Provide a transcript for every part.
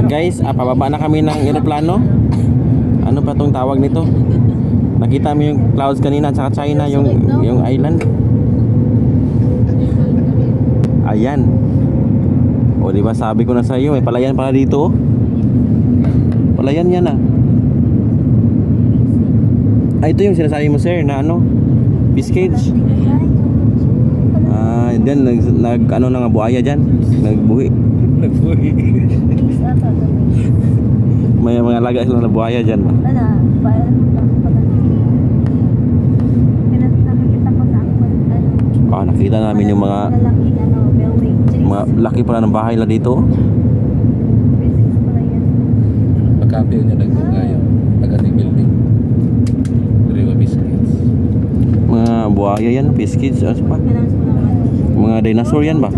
Guys, pababa na kami ng eroplano. Ano pa tong tawag nito? Nakita mo yung clouds kanina, tsaka China, yung island. Ayan. O di ba sabi ko na sa iyo, may palayan pala dito. Palayan yan ah. Ito yung sinasabi mo sir na ano? Biscuits. Then nag ano na nga buhaya diyan, nagbuhi. May mga laga sila na buhaya diyan ba? Nakita namin yung mga laki pala ng bahay na dito. Pagkapil niya nagkagayo pagdating building. Deriva biscuits. Mga buhaya yan, biscuits, ano pa? Mga dinosaur yan ba?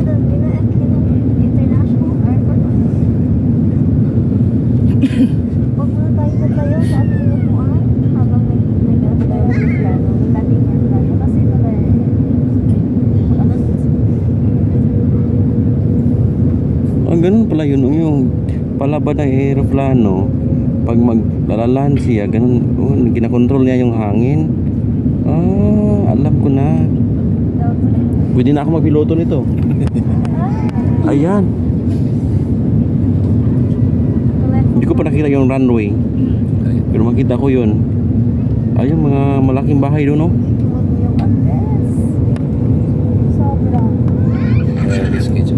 Ganun pala yun, yung palabad ng aeroplano, pag maglalalan siya, ganun, ginakontrol niya yung hangin. Alam ko na. Pwede na ako magpiloto nito. Ayan. Hindi ko pa nakita yung runway, pero makita ko yun. Ayun, mga malaking bahay doon, no? Biscuits.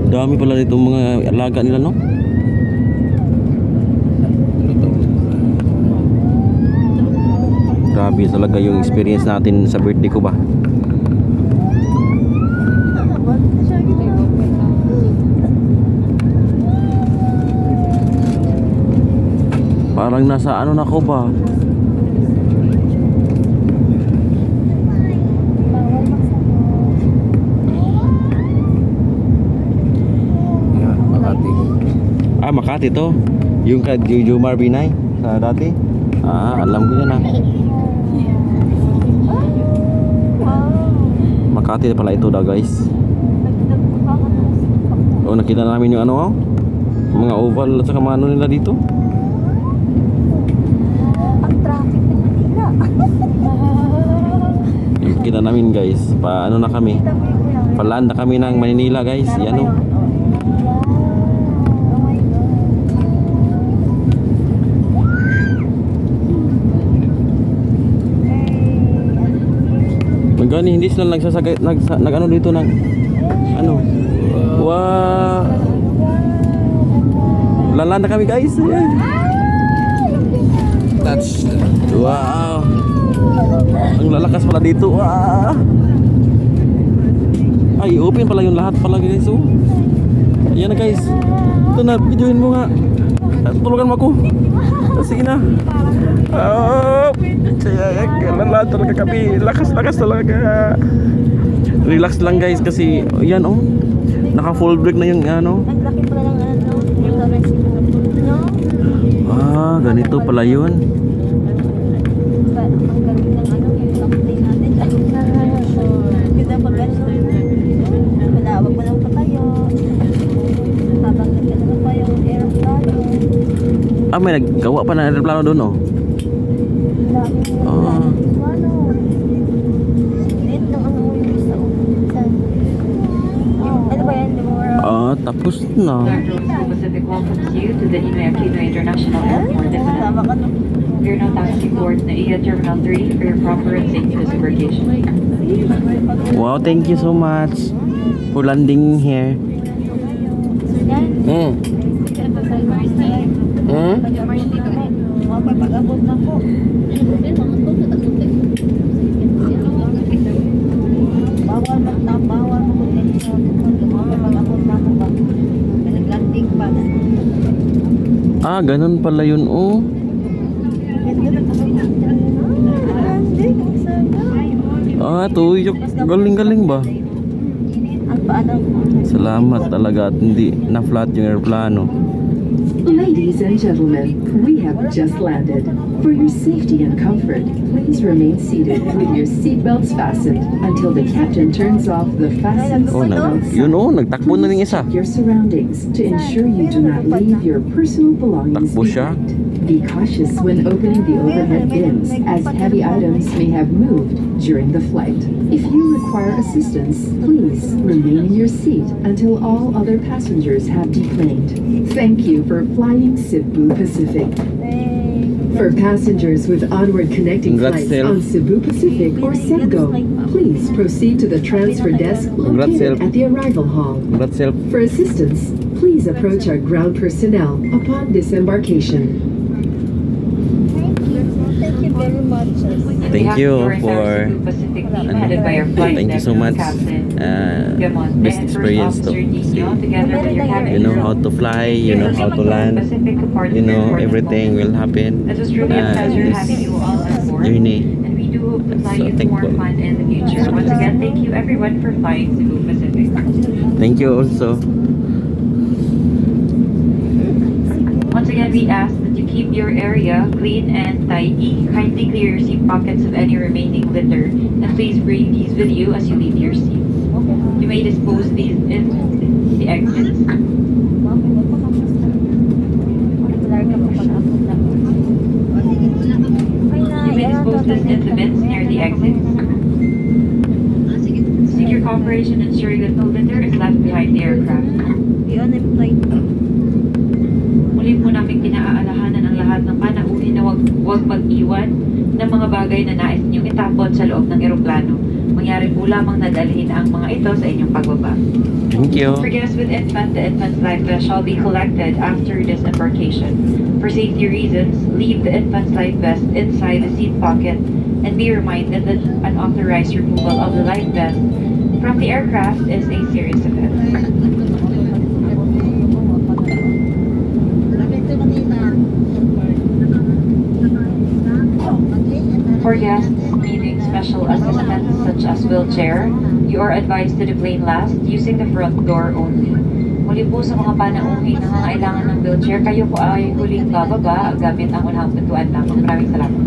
Dami pala nito mga alaga nila, no? Grabe talaga yung experience natin sa birthday ko ba? Parang nasa ano na ko ba? Makati to. Yung kay Jomar Binay sa dati. Alam ko yan Makati pala ito daw guys. Nakita namin yung ano mga oval at saka ano nila dito. Ang traffic na Manila. Kita namin guys. Paano na kami? Palaan na kami ng Manila guys. Yan o. Gani hindi sila nagsasagay nag-ano dito ng ano. Wow. Lalanda kami guys. Touch. Wow. Ang lalakas pala dito. Wow. Ay, open pala yung lahat pala guys. Ayan na guys. Ito na, videoin mo nga. Tulungan mo ako. Sige na. Lala talaga kami. Lakas talaga. Relax lang guys kasi yan naka full break na yung ano. Naglaki pala ng Ganito pala yun. Ang galing ng yung update natin. Kita pag malawag pa lang pa tayo. Habang nagkano pa yung aeroplano. May naggawa pa ng aeroplano doon tapos na. Pacific welcomes you to the Ninoy Aquino International Airport. We are now taxiing towards NAIA Terminal 3 for your proper and safe disembarkation. Wow, thank you so much for landing here. Pag-abot na po. Bawal mo din pag-abot na po ba? Nag-landing pa. Ganun pala yun tuyok. Galing ba? Ang paano mo? Salamat talaga at hindi na flat yung aeroplano. Ladies and gentlemen, we have just landed. For your safety and comfort, please remain seated with your seatbelts fastened until the captain turns off the fasten Oh, seatbelt yun sign. oh, nagtakbo na rin isa. Check your surroundings to ensure you do not leave your personal belongings Takbo siya. behind. Be cautious when opening the overhead bins, as heavy items may have moved during the flight. If you require assistance, please remain in your seat until all other passengers have deplaned. Thank you for flying Cebu Pacific. For passengers with onward connecting Congrats, flights Sel. on Cebu Pacific or Cebgo, please proceed to the transfer desk Congrats, Sel. located at the arrival hall. Congrats, Self. For assistance, please approach our ground personnel upon disembarkation. Thank you very much. On Thank behalf you of our entire for Cebu Pacific team, ano, headed by our flight thank you deck so much. captain, Gamonte, Best and first experience to. officer Nino, together with your cabin You know crew. how to fly, you know how to land, Pacific departed you know airport everything moment. will happen. It was truly a pleasure This having you all on board, journey. and we do hope to fly So you more thankful. fun in the future. Once again, thank you everyone for flying Cebu Pacific. Thank you also. Once again, we ask that you keep your area clean and tidy. Kindly clear your seat pockets of any remaining litter, and please bring these with you as you leave your seat. You may dispose these in the exits. You may dispose this in the bins near the exits. Seek your cooperation, ensuring that no litter is left behind the aircraft. Muli po namin pinaaalahanan ang lahat ng panauhin na huwag mag-iwan ng mga bagay na nais ninyong itapon sa loob ng eroplano. Mangyari po lamang na dalhin ang mga ito sa inyong pagbaba. Thank you. For guests with infant, the infant's life vest shall be collected after disembarkation. For safety reasons, leave the infant's life vest inside the seat pocket and be reminded that unauthorized removal of the life vest from the aircraft is a serious offense. For guests needing special assistance such as wheelchair, you are advised to deplane last using the front door only. Muli po sa mga panauhin na nangangailangan ng wheelchair, kayo po ay huling bababa gamit ang unang pintuan lamang. Maraming salamat.